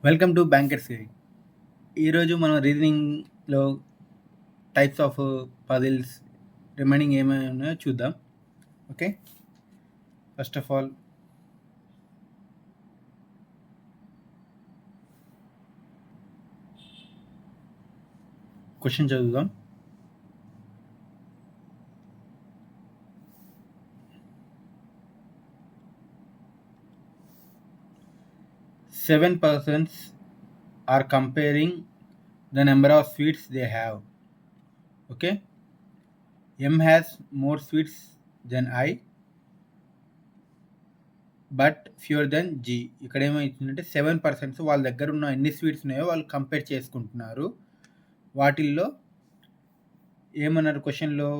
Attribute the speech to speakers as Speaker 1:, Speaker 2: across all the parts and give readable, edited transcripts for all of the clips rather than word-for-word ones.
Speaker 1: Welcome to bankers guide. ఈరోజు మనం రీజనింగ్లో types of puzzles remaining ఏమైనా ఉన్నాయో చూద్దాం. Okay, first of all question చదువుదాం. Seven persons are comparing the number of sweets they have. Okay, M has more sweets than I, but fewer then G. ఇక్కడ ఏమైతుందంటే 7% వాళ్ళ దగ్గర ఉన్న ఎన్ని స్వీట్స్ ఉన్నాయో వాళ్ళు కంపేర్ చేసుకుంటున్నారు. వాటిల్లో ఏమన్నారు క్వశ్చన్లో?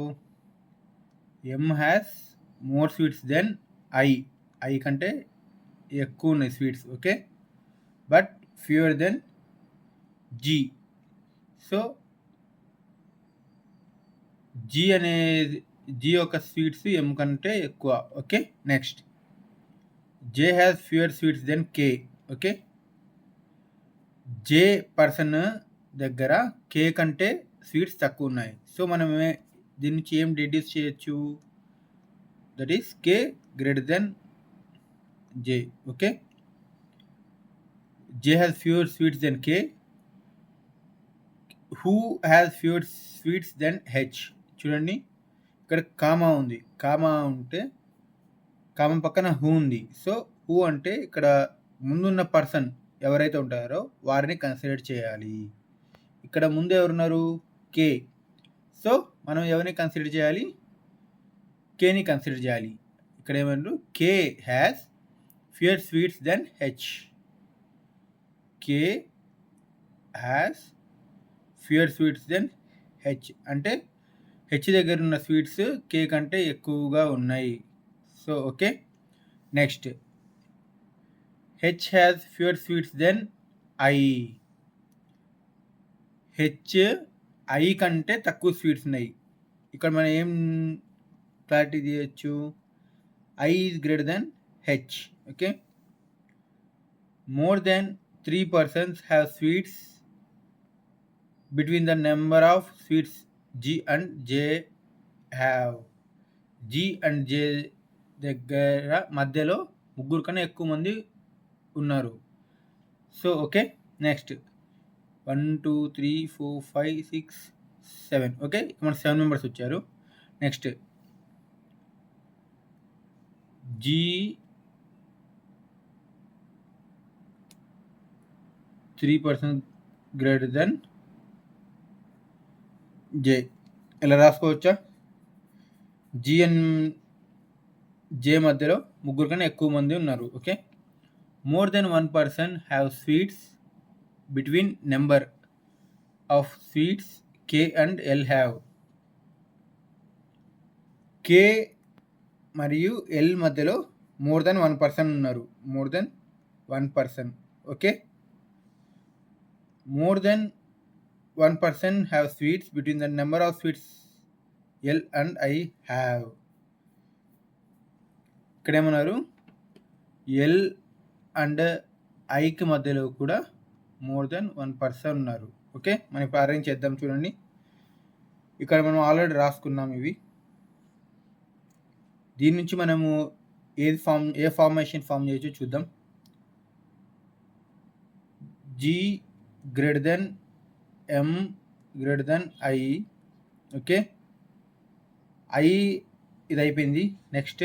Speaker 1: M has more sweets than I కంటే ఎక్కువ ఉన్నాయి sweets. Okay, but fewer than G. So G యొక్క స్వీట్స్ M కంటే ఎక్కువ. Okay, next J has fewer sweets than K. Okay, J person దగ్గర K కంటే స్వీట్స్ తక్కువ ఉన్నాయి. సో మనం దీని నుంచి ఏం డిడ్యూస్ చేయొచ్చు? That is K greater than J. Okay, J has fewer sweets than K. Who has fewer sweets than H. చూడండి, ఇక్కడ కామా ఉంది. కామా ఉంటే కామా పక్కన హూ ఉంది. సో హూ అంటే ఇక్కడ ముందున్న పర్సన్ ఎవరైతే ఉంటారో వారిని కన్సిడర్ చేయాలి. ఇక్కడ ముందు ఎవరున్నారు? K. సో మనం ఎవరిని కన్సిడర్ చేయాలి? Kని కన్సిడర్ చేయాలి. ఇక్కడ ఏమన్నారు? K has fewer sweets than H. K has fewer sweets than H అంటే H దగ్గర ఉన్న స్వీట్స్ K కంటే ఎక్కువగా ఉన్నాయి. So okay, next H has fewer sweets than I. H I కంటే తక్కువ స్వీట్స్ ఉన్నాయి. ఇక్కడ మనం ఏం క్లారిటీ చేయొచ్చు? I is greater than H. Okay, more than 3 persons have sweets between the number of sweets G and J have. G and J దగ్గర మధ్యలో ముగ్గురు కన్నా ఎక్కువ మంది ఉన్నారు. So okay, next 1 2 3 4 5 6 7. ఓకే, మన 7 మెంబర్స్ వచ్చారు. Next G 3% greater than J. ఇలా రాసుకోవచ్చా? G అండ్ J మధ్యలో ముగ్గురు కన్నా ఎక్కువ మంది ఉన్నారు. Okay, more than 1 person have sweets between number of sweets K and L have. K మరియు L మధ్యలో మోర్ దెన్ 1 person ఉన్నారు. More than 1 person. Okay, more than 1 person have sweets between the number of sweets L and I have. ఇక్కడ ఏమన్నారు? L and ఐకి మధ్యలో కూడా more than 1 person ఉన్నారు. Okay, మనం ఇప్పుడు అరేంజ్ చేద్దాం. చూడండి, ఇక్కడ మనం ఆల్రెడీ రాసుకున్నాం ఇవి. దీని నుంచి మనము ఏ ఫార్మేషన్ ఫామ్ చేయొచ్చో చూద్దాం. G greater than M greater than I. Okay, I ఇది అయిపోయింది. Next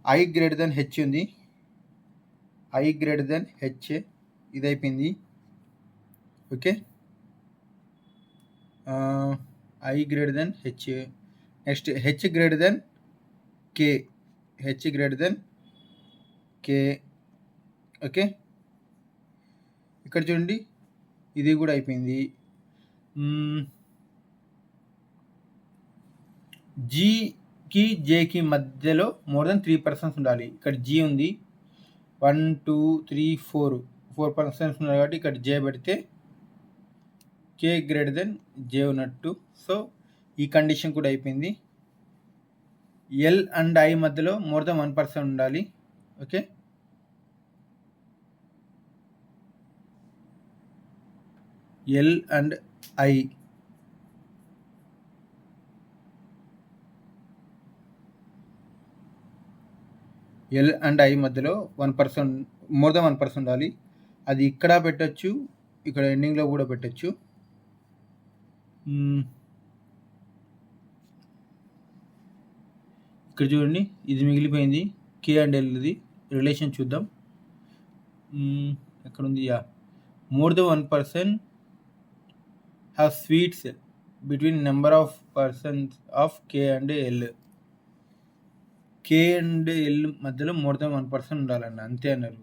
Speaker 1: I greater than H ఉంది. I గ్రేటర్ దెన్ H ఇది అయిపోయింది. Okay, I greater than H. Next H greater than K. H greater than K. Okay, ఇక్కడ చూడండి, ఇది కూడా అయిపోయింది. Gకి Jకి మధ్యలో మోర్ దెన్ 3 persons ఉండాలి. ఇక్కడ G ఉంది, 1 2 3 4 persons ఉన్నారు కాబట్టి ఇక్కడ J పెడితే K గ్రేటర్ దెన్ J ఉన్నట్టు. సో ఈ కండిషన్ కూడా అయిపోయింది. L అండ్ I మధ్యలో మోర్ దెన్ 1 person ఉండాలి. Okay, L and I. L and I మధ్యలో 1% మోర్ దెన్ 1% ఉండాలి. అది ఇక్కడ పెట్టచ్చు, ఇక్కడ ఎండింగ్లో కూడా పెట్టచ్చు. ఇక్కడ చూడండి, ఇది మిగిలిపోయింది. కే అండ్ ఎల్ది రిలేషన్ చూద్దాం. ఎక్కడుంది? More than 1% have sweets between number of persons of K and L. K and L మధ్యలో మోర్ దెన్ 1% ఉండాలన్న, అంతే అన్నారు.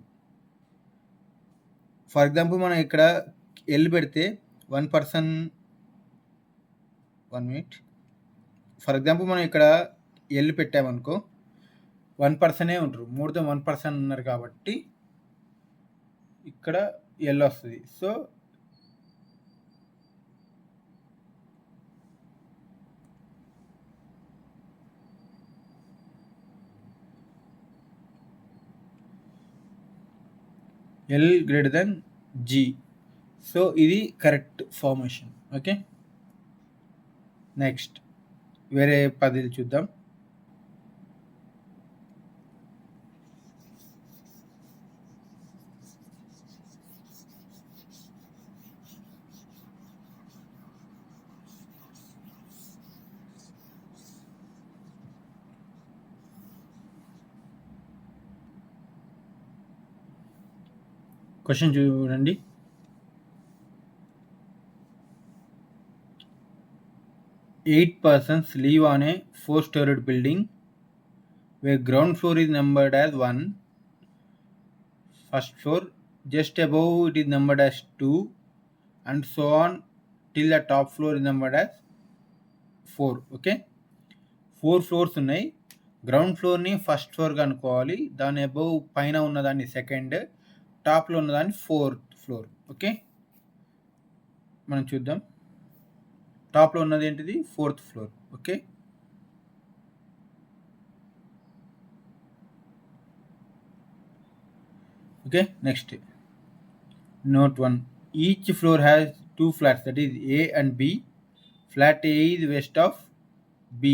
Speaker 1: ఫర్ ఎగ్జాంపుల్ మనం ఇక్కడ ఎల్ పెడితే 1%. 1 మినిట్. ఫర్ ఎగ్జాంపుల్ మనం ఇక్కడ ఎల్ పెట్టామనుకో, 1% ఉంటారు. మోర్ దెన్ 1% ఉన్నారు కాబట్టి ఇక్కడ ఎల్ వస్తుంది. సో ఎల్ గ్రేటర్ దెన్ జీ. సో ఇది కరెక్ట్ ఫార్మేషన్. ఓకే, నెక్స్ట్ వేరే పద్ధతి చూద్దాం. క్వశ్చన్ చూడండి. Eight persons live on a 4-storied building where ground floor is numbered as 1, first floor just above it is numbered as 2, and so on till the top floor is numbered as 4. Okay, 4 floors ఉన్నాయి. Ground ఫ్లోర్ని first ఫ్లోర్గా అనుకోవాలి, దాని above పైన ఉన్నదాన్ని second, టాప్లో ఉన్నదాన్ని 4th floor. Okay, మనం చూద్దాం. టాప్లో ఉన్నది ఏంటిది? 4th floor. Okay, okay, next note 1. Each floor has 2 flats, that is A and B. Flat A is west of B.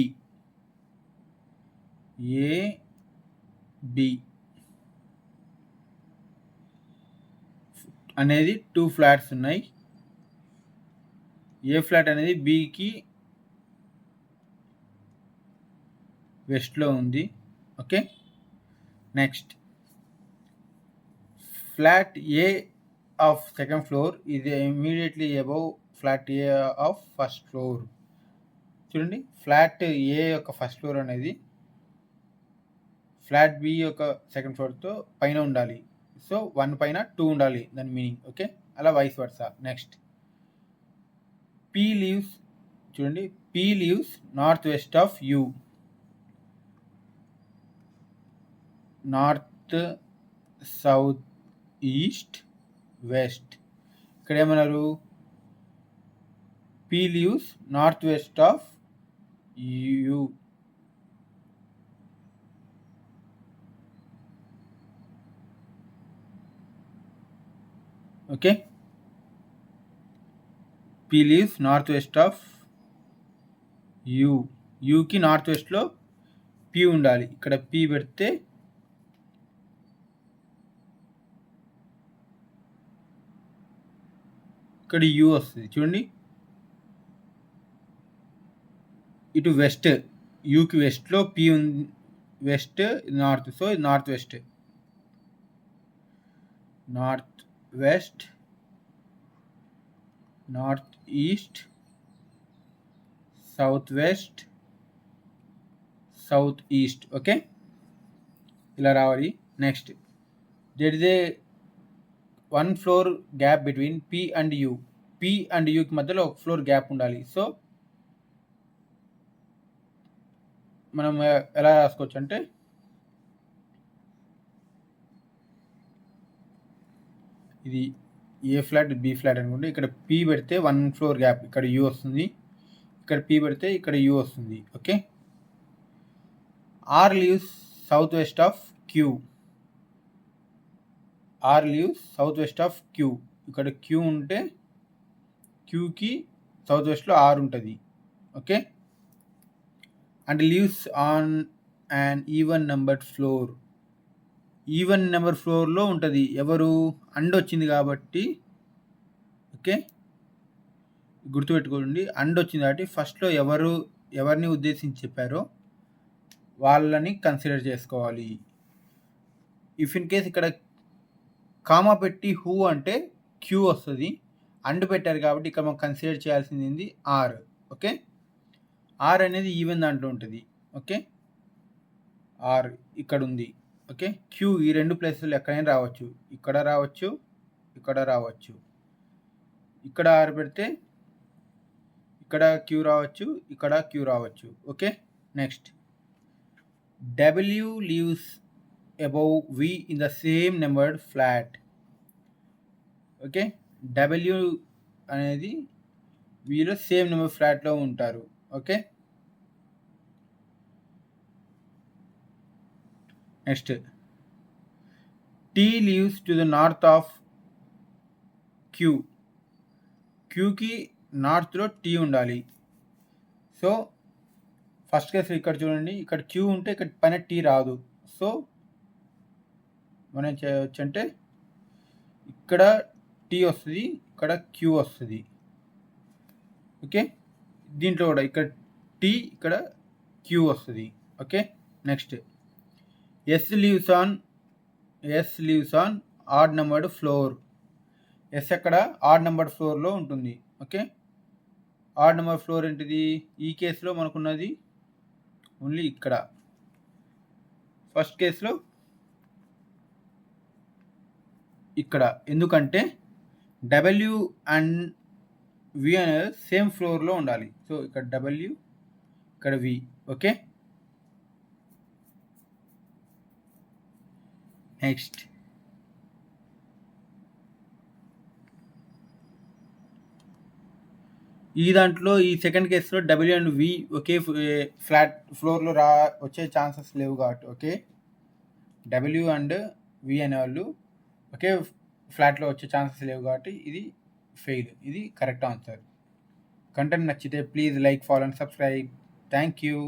Speaker 1: A, B అనేది 2 ఫ్లాట్స్ ఉన్నాయి. ఏ ఫ్లాట్ అనేది బికి వెస్ట్లో ఉంది. Okay, next flat A of second floor ఇది immediately above flat A of first floor. చూడండి, flat A యొక్క first floor అనేది ఫ్లాట్ బి యొక్క సెకండ్ ఫ్లోర్తో పైన ఉండాలి. సో 1 పైన 2 ఉండాలి, దాని మీనింగ్. ఓకే, అలా vice versa. Next P lives, చూడండి, P lives north west of U. North, south, east, west. ఇక్కడ ఏమన్నారు? P lives north west of U. Okay, P lives north west of U. యూకి north వెస్ట్లో P ఉండాలి. ఇక్కడ P పెడితే ఇక్కడ U వస్తుంది. చూడండి, ఇటు వెస్ట్, యూకి వెస్ట్లో పి ఉంది, వెస్ట్ నార్త్, సో ఇది north west. North west, north east, south west, south east. Okay, ఇలా రావాలి. Next there is a 1 floor gap between P and U. P and యూకి మధ్యలో 1 ఫ్లోర్ గ్యాప్ ఉండాలి. సో మనం ఎలా రాసుకోవచ్చు అంటే, ఇది ఏ ఫ్లాట్, బి ఫ్లాట్ అనుకుంటే ఇక్కడ పి పెడితే 1 ఫ్లోర్ గ్యాప్, ఇక్కడ యూ వస్తుంది. ఇక్కడ పి పెడితే ఇక్కడ యూ వస్తుంది. Okay, R lives south west of Q. R lives south west of Q. ఇక్కడ క్యూ ఉంటే క్యూకి సౌత్ వెస్ట్లో ఆర్ ఉంటుంది. Okay, and lives on and even number floor. Even number ఫ్లోర్లో ఉంటుంది. ఎవరు? అండ్ వచ్చింది కాబట్టి ఓకే, గుర్తుపెట్టుకోండి. అండ్ వచ్చింది కాబట్టి ఫస్ట్లో ఎవరిని ఉద్దేశించి చెప్పారో వాళ్ళని కన్సిడర్ చేసుకోవాలి. ఇఫ్ ఇన్ కేస్ ఇక్కడ కామా పెట్టి హూ అంటే క్యూ వస్తుంది. అండ్ పెట్టారు కాబట్టి ఇక్కడ మనం కన్సిడర్ చేయాల్సింది ఆర్. ఓకే, ఆర్ అనేది ఈవెన్ దాంట్లో ఉంటుంది. ఓకే, ఆర్ ఇక్కడ ఉంది. ఓకే, క్యూ ఈ రెండు ప్లేసెస్లో ఎక్కడైనా రావచ్చు. ఇక్కడ రావచ్చు, ఇక్కడ రావచ్చు. ఇక్కడ ఆర్ పెడితే ఇక్కడ క్యూ రావచ్చు, ఇక్కడ క్యూ రావచ్చు. Okay, next W lives above V in the same numbered flat. Okay, W అనేది వీలో సేమ్ నెంబర్ ఫ్లాట్లో ఉంటారు. Okay, next T lives to the north of Q. క్యూకి నార్త్లో టీ ఉండాలి. సో ఫస్ట్ కేసు ఇక్కడ చూడండి, ఇక్కడ క్యూ ఉంటే ఇక్కడ పైన టీ రాదు. సో మనం చేయవచ్చు అంటే ఇక్కడ టీ వస్తుంది, ఇక్కడ క్యూ వస్తుంది. ఓకే, దీంట్లో కూడా ఇక్కడ టీ, ఇక్కడ క్యూ వస్తుంది. Okay, next S lives on odd numbered floor. S ఎక్కడ? ఆడ్ నెంబర్ ఫ్లోర్లో ఉంటుంది. ఓకే, ఆడ్ నెంబర్ ఫ్లోర్ ఏంటిది? ఈ కేసులో మనకున్నది ఓన్లీ ఇక్కడ. ఫస్ట్ కేసులో ఇక్కడ, ఎందుకంటే డబ్ల్యూ అండ్ వి అనేది సేమ్ ఫ్లోర్లో ఉండాలి. సో ఇక్కడ డబ్ల్యూ, ఇక్కడ వి. ఓకే, నెక్స్ట్ ఈ దాంట్లో ఈ సెకండ్ కేసులో డబ్ల్యూ అండ్ వి ఒకే ఫ్లాట్ ఫ్లోర్లో వచ్చే ఛాన్సెస్ లేవు కాబట్టి ఓకే, డబ్ల్యూ అండ్ వి అనేవాళ్ళు ఒకే ఫ్లాట్లో వచ్చే ఛాన్సెస్ లేవు కాబట్టి ఇది ఫెయిల్. ఇది కరెక్ట్ ఆన్సర్. కంటెంట్ నచ్చితే please like, follow and subscribe. Thank you.